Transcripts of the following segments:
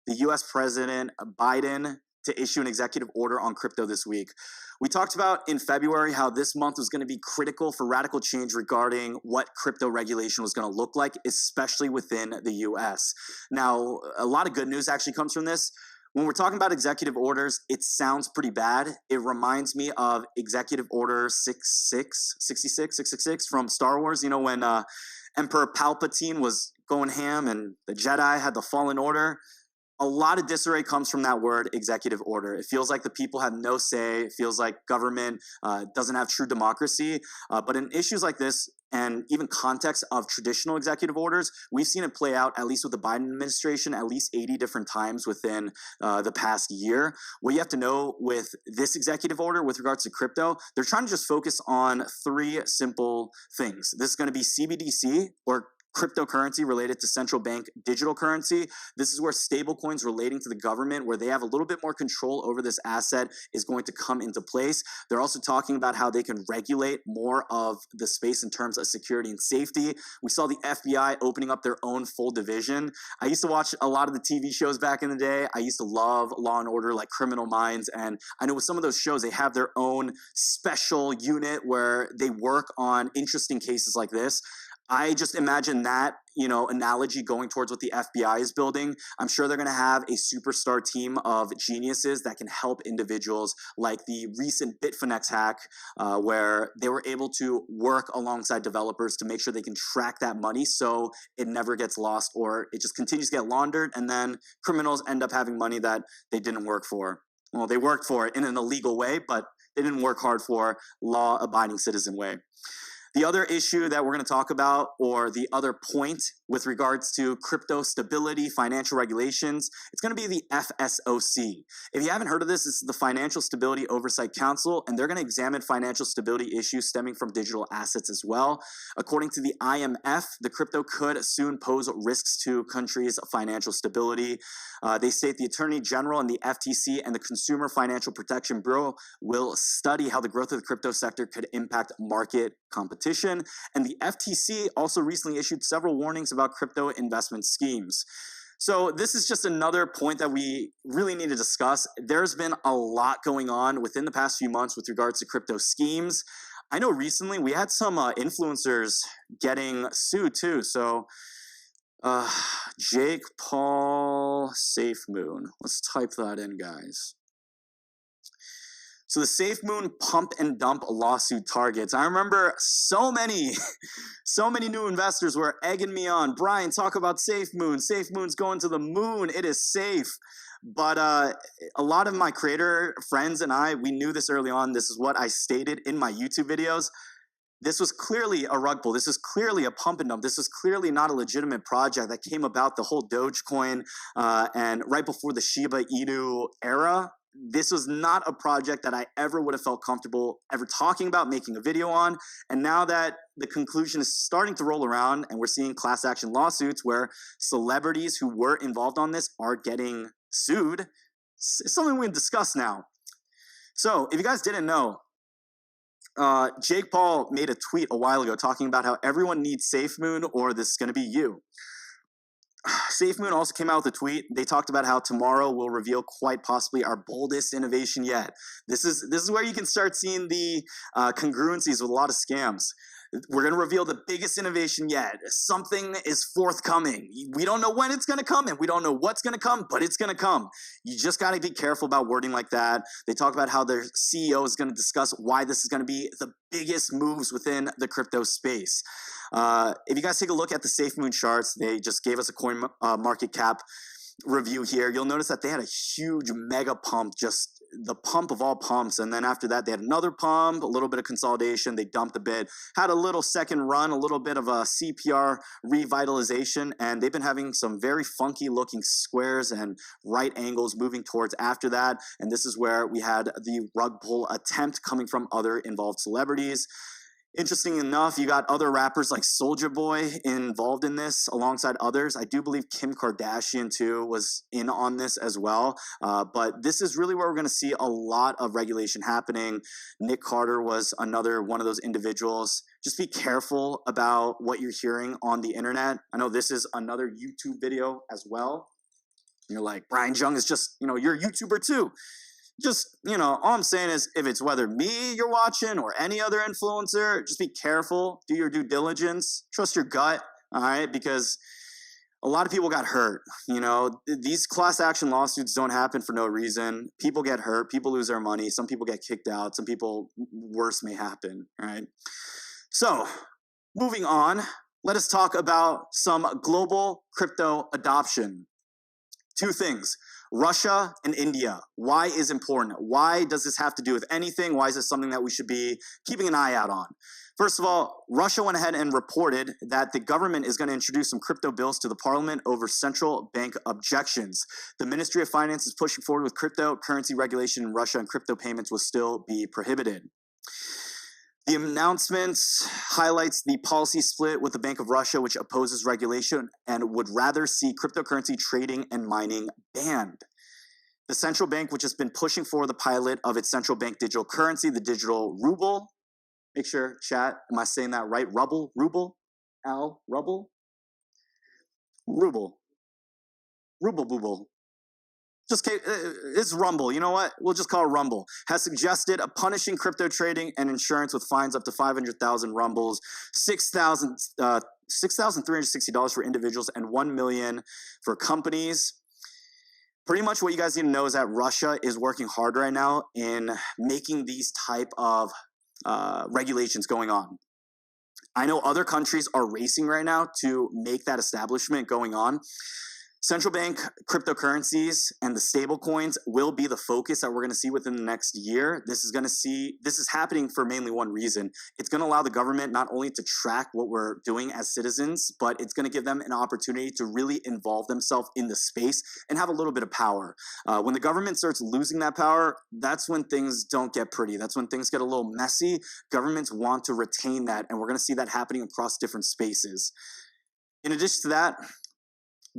the US President Biden to issue an executive order on crypto this week. We talked about in February how this month was going to be critical for radical change regarding what crypto regulation was going to look like, especially within the US. Now, a lot of good news actually comes from this. When we're talking about executive orders, it sounds pretty bad. It reminds me of Executive Order 666 from Star Wars, you know, when Emperor Palpatine was going ham and the Jedi had the Fallen Order. A lot of disarray comes from that word, executive order. It feels like the people have no say. It feels like government doesn't have true democracy. But in issues like this, and even context of traditional executive orders, we've seen it play out, at least with the Biden administration, at least 80 different times within the past year. What you have to know with this executive order with regards to crypto, they're trying to just focus on three simple things. This is going to be CBDC, or cryptocurrency related to central bank digital currency. This is where stablecoins relating to the government, where they have a little bit more control over this asset, is going to come into place. They're also talking about how they can regulate more of the space in terms of security and safety. We saw the FBI opening up their own full division. I used to watch a lot of the TV shows back in the day. I used to love Law and Order, like Criminal Minds. And I know with some of those shows, they have their own special unit where they work on interesting cases like this. I just imagine that, analogy going towards what the FBI is building. I'm sure they're going to have a superstar team of geniuses that can help individuals, like the recent Bitfinex hack, where they were able to work alongside developers to make sure they can track that money so it never gets lost or it just continues to get laundered, and then criminals end up having money that they didn't work for. Well, they worked for it in an illegal way, but they didn't work hard for law-abiding citizen way. The other issue that we're going to talk about, or the other point with regards to crypto stability, financial regulations, it's going to be the FSOC. If you haven't heard of this, this is the Financial Stability Oversight Council, and they're going to examine financial stability issues stemming from digital assets as well. According to the IMF, the crypto could soon pose risks to countries' financial stability. They state the Attorney General and the FTC and the Consumer Financial Protection Bureau will study how the growth of the crypto sector could impact market competition. And the FTC also recently issued several warnings about crypto investment schemes. So this is just another point that we really need to discuss. There's been a lot going on within the past few months with regards to crypto schemes. I know recently we had some influencers getting sued too. So Jake Paul SafeMoon. Let's type that in, guys. So the SafeMoon pump and dump lawsuit targets. I remember so many new investors were egging me on. Brian, talk about SafeMoon. SafeMoon's going to the moon. It is safe. But a lot of my creator friends and I, we knew this early on. This is what I stated in my YouTube videos. This was clearly a rug pull. This is clearly a pump and dump. This is clearly not a legitimate project that came about the whole Dogecoin and right before the Shiba Inu era. This was not a project that I ever would have felt comfortable ever talking about, making a video on. And now that the conclusion is starting to roll around and we're seeing class action lawsuits where celebrities who were involved on this are getting sued, it's something we can discuss now. So if you guys didn't know, Jake Paul made a tweet a while ago talking about how everyone needs SafeMoon or this is going to be you. SafeMoon also came out with a tweet. They talked about how tomorrow will reveal quite possibly our boldest innovation yet. This is where you can start seeing the congruencies with a lot of scams. We're going to reveal the biggest innovation yet. Something is forthcoming. We don't know when it's going to come and we don't know what's going to come, but it's going to come. You just got to be careful about wording like that. They talk about how their CEO is going to discuss why this is going to be the biggest moves within the crypto space. If you guys take a look at the SafeMoon charts, they just gave us a coin market cap review here. You'll notice that they had a huge mega pump, just the pump of all pumps, and then after that they had another pump, a little bit of consolidation, they dumped a bit, had a little second run, a little bit of a CPR revitalization, and they've been having some very funky looking squares and right angles moving towards after that, and this is where we had the rug pull attempt coming from other involved celebrities. Interesting enough, you got other rappers like Soulja Boy involved in this alongside others. I do believe Kim Kardashian too was in on this as well. But this is really where we're going to see a lot of regulation happening. Nick Carter was another one of those individuals. Just be careful about what you're hearing on the internet. I know this is another YouTube video as well. You're like, Brian Jung is just, you're a YouTuber too. Just, all I'm saying is if it's whether me you're watching or any other influencer, just be careful, do your due diligence, trust your gut, all right? Because a lot of people got hurt. These class action lawsuits don't happen for no reason. People get hurt, people lose their money, some people get kicked out, some people, worse may happen, right? So, moving on, let us talk about some global crypto adoption. Two things. Russia and India. Why is important? Why does this have to do with anything? Why is this something that we should be keeping an eye out on? First of all, Russia went ahead and reported that the government is going to introduce some crypto bills to the parliament over central bank objections. The Ministry of Finance is pushing forward with cryptocurrency regulation in Russia, and crypto payments will still be prohibited. The announcement highlights the policy split with the Bank of Russia, which opposes regulation and would rather see cryptocurrency trading and mining banned. The central bank, which has been pushing for the pilot of its central bank digital currency, the digital ruble. Make sure, chat, am I saying that right? Ruble? Al? Ruble? Ruble. Ruble booble. It's Rumble. You know what? We'll just call it Rumble. Has suggested punishing crypto trading and insurance with fines up to 500,000 Rumbles, $6,360 for individuals, and $1 million for companies. Pretty much what you guys need to know is that Russia is working hard right now in making these type of regulations going on. I know other countries are racing right now to make that establishment going on. Central bank cryptocurrencies and the stable coins will be the focus that we're going to see within the next year. This is happening for mainly one reason. It's going to allow the government not only to track what we're doing as citizens, but it's going to give them an opportunity to really involve themselves in the space and have a little bit of power. When the government starts losing that power, that's when things don't get pretty. That's when things get a little messy. Governments want to retain that, and we're going to see that happening across different spaces. In addition to that,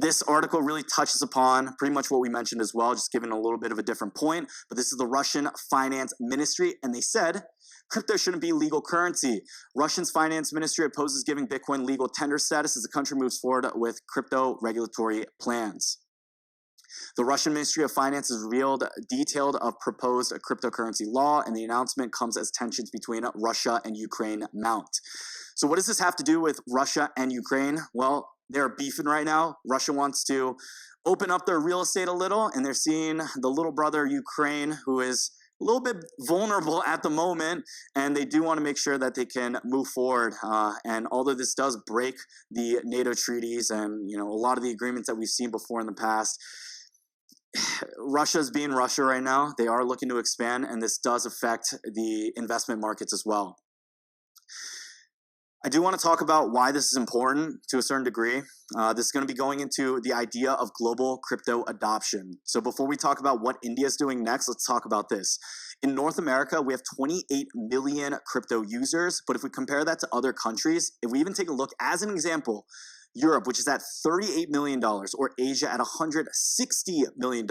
this article really touches upon pretty much what we mentioned as well, just giving a little bit of a different point. But this is the Russian Finance Ministry, and they said crypto shouldn't be legal currency. Russia's Finance Ministry opposes giving Bitcoin legal tender status as the country moves forward with crypto regulatory plans. The Russian Ministry of Finance has revealed detailed of proposed cryptocurrency law, and the announcement comes as tensions between Russia and Ukraine mount. So what does this have to do with Russia and Ukraine? Well, they're beefing right now. Russia wants to open up their real estate a little, and they're seeing the little brother Ukraine, who is a little bit vulnerable at the moment, and they do want to make sure that they can move forward. And although this does break the NATO treaties and a lot of the agreements that we've seen before in the past, Russia's being Russia right now. They are looking to expand, and this does affect the investment markets as well. I do want to talk about why this is important to a certain degree. This is going to be going into the idea of global crypto adoption. So before we talk about what India is doing next, let's talk about this. In North America, we have 28 million crypto users, but if we compare that to other countries, if we even take a look as an example, Europe, which is at $38 million, or Asia at $160 million.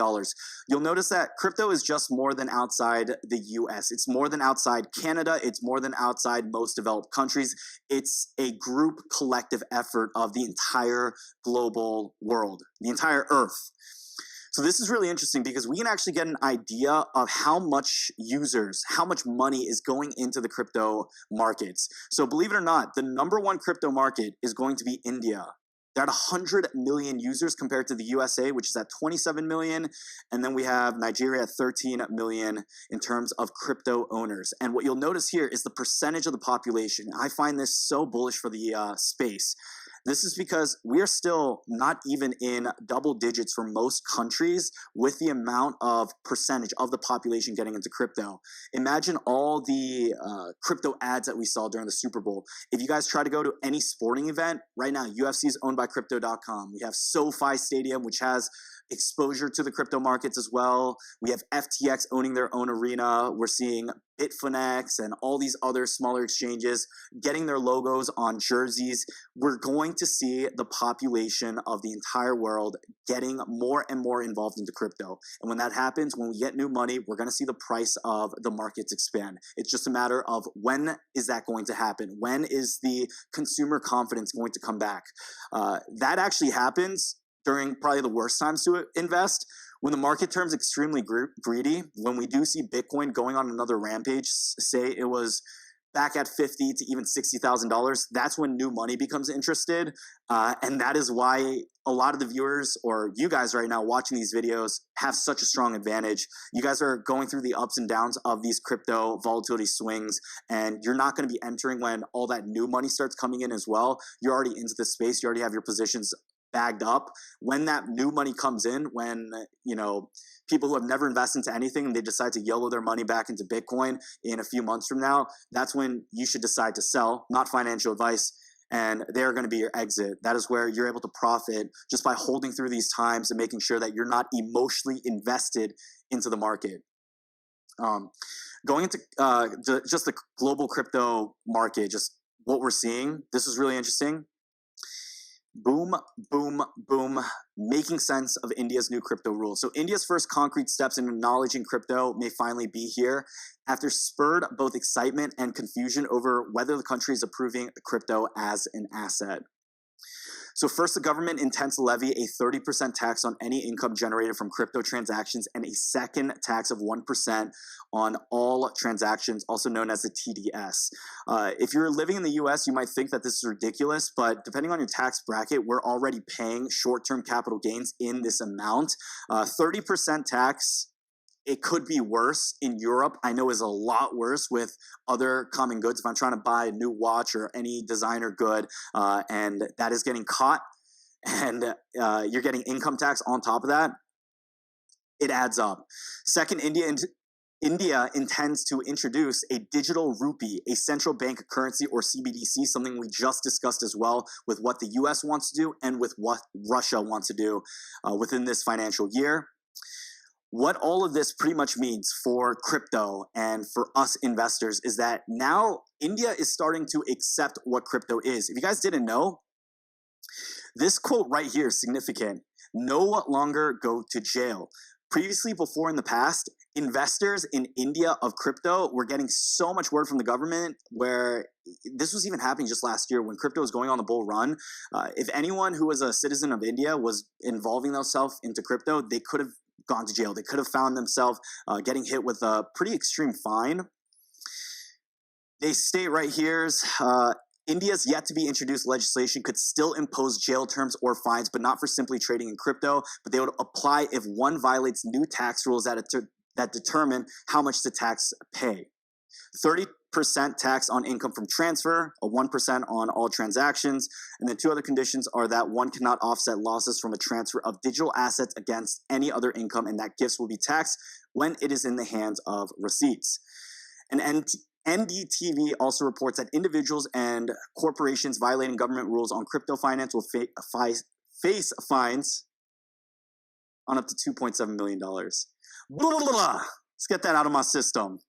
You'll notice that crypto is just more than outside the US. It's more than outside Canada. It's more than outside most developed countries. It's a group collective effort of the entire global world, the entire earth. So this is really interesting because we can actually get an idea of how much users, how much money is going into the crypto markets. So believe it or not, the number one crypto market is going to be India. They're at 100 million users compared to the USA, which is at 27 million. And then we have Nigeria at 13 million in terms of crypto owners. And what you'll notice here is the percentage of the population. I find this so bullish for the space. This is because we are still not even in double digits for most countries with the amount of percentage of the population getting into crypto. Imagine all the crypto ads that we saw during the Super Bowl. If you guys try to go to any sporting event, right now UFC is owned by Crypto.com. We have SoFi Stadium, which has exposure to the crypto markets as well. We have FTX owning their own arena. We're seeing Bitfinex and all these other smaller exchanges getting their logos on jerseys. We're going to see the population of the entire world getting more and more involved into crypto. And when that happens, when we get new money, we're going to see the price of the markets expand. It's just a matter of when is that going to happen? When is the consumer confidence going to come back? That actually happens during probably the worst times to invest. When the market turns extremely greedy, when we do see Bitcoin going on another rampage, say it was back at $50,000 to even $60,000, that's when new money becomes interested. And that is why a lot of the viewers, or you guys right now watching these videos, have such a strong advantage. You guys are going through the ups and downs of these crypto volatility swings, and you're not going to be entering when all that new money starts coming in as well. You're already into the space. You already have your positions bagged up. When that new money comes in, when, you know, people who have never invested into anything and they decide to YOLO their money back into Bitcoin in a few months from now, that's when you should decide to sell. Not financial advice. And they're going to be your exit. That is where you're able to profit just by holding through these times and making sure that you're not emotionally invested into the market. Going into just the global crypto market, just what we're seeing, this is really interesting. Boom, boom, boom, making sense of India's new crypto rules. So India's first concrete steps in acknowledging crypto may finally be here after spurred both excitement and confusion over whether the country is approving crypto as an asset. So first, the government intends to levy a 30% tax on any income generated from crypto transactions and a second tax of 1% on all transactions, also known as the TDS. If you're living in the US, you might think that this is ridiculous, but depending on your tax bracket, we're already paying short-term capital gains in this amount. 30% tax, it could be worse in Europe. I know is a lot worse with other common goods. If I'm trying to buy a new watch or any designer good, and that is getting caught, and you're getting income tax on top of that, it adds up. Second, India intends to introduce a digital rupee, a central bank currency, or CBDC, something we just discussed as well with what the US wants to do and with what Russia wants to do within this financial year. What all of this pretty much means for crypto and for us investors is that now India is starting to accept what crypto is. If you guys didn't know, this quote right here is significant. No longer go to jail. Previously, before in the past, investors in India of crypto were getting so much word from the government, where this was even happening just last year when crypto was going on the bull run. If anyone who was a citizen of India was involving themselves into crypto, they could have gone to jail. They could have found themselves getting hit with a pretty extreme fine. They state right here, India's yet to be introduced legislation could still impose jail terms or fines, but not for simply trading in crypto, but they would apply if one violates new tax rules that determine how much to tax pay. 30% tax on income from transfer, a 1% on all transactions, and then two other conditions are that one cannot offset losses from a transfer of digital assets against any other income, and that gifts will be taxed when it is in the hands of receipts. And NDTV also reports that individuals and corporations violating government rules on crypto finance will face fines on up to $2.7 million. Blah, blah, blah. Let's get that out of my system.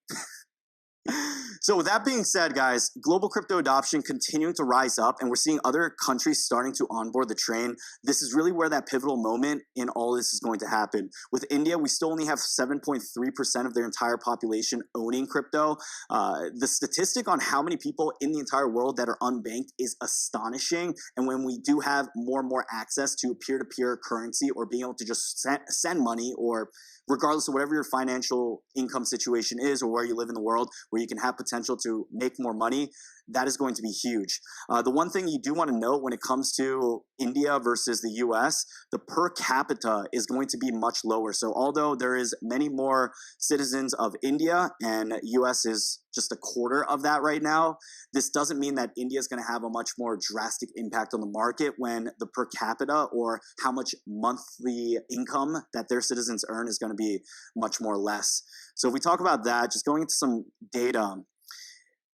So with that being said, guys, global crypto adoption continuing to rise up, and we're seeing other countries starting to onboard the train. This is really where that pivotal moment in all this is going to happen. With India, we still only have 7.3% of their entire population owning crypto. The statistic on how many people in the entire world that are unbanked is astonishing. And when we do have more and more access to peer-to-peer currency, or being able to just send money, or regardless of whatever your financial income situation is or where you live in the world, where you can have potential to make more money, that is going to be huge. The one thing you do want to note when it comes to India versus the US, the per capita is going to be much lower. So although there is many more citizens of India and US is just a quarter of that right now, this doesn't mean that India is going to have a much more drastic impact on the market when the per capita, or how much monthly income that their citizens earn, is going to be much more less. So if we talk about that, just going into some data,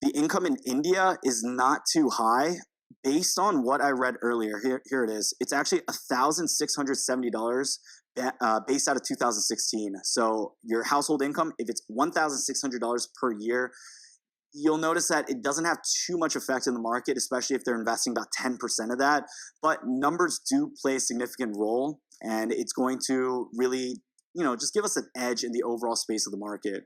the income in India is not too high. Based on what I read earlier, here it is. It's actually $1,670 based out of 2016. So your household income, if it's $1,600 per year, you'll notice that it doesn't have too much effect in the market, especially if they're investing about 10% of that. But numbers do play a significant role, and it's going to really, just give us an edge in the overall space of the market.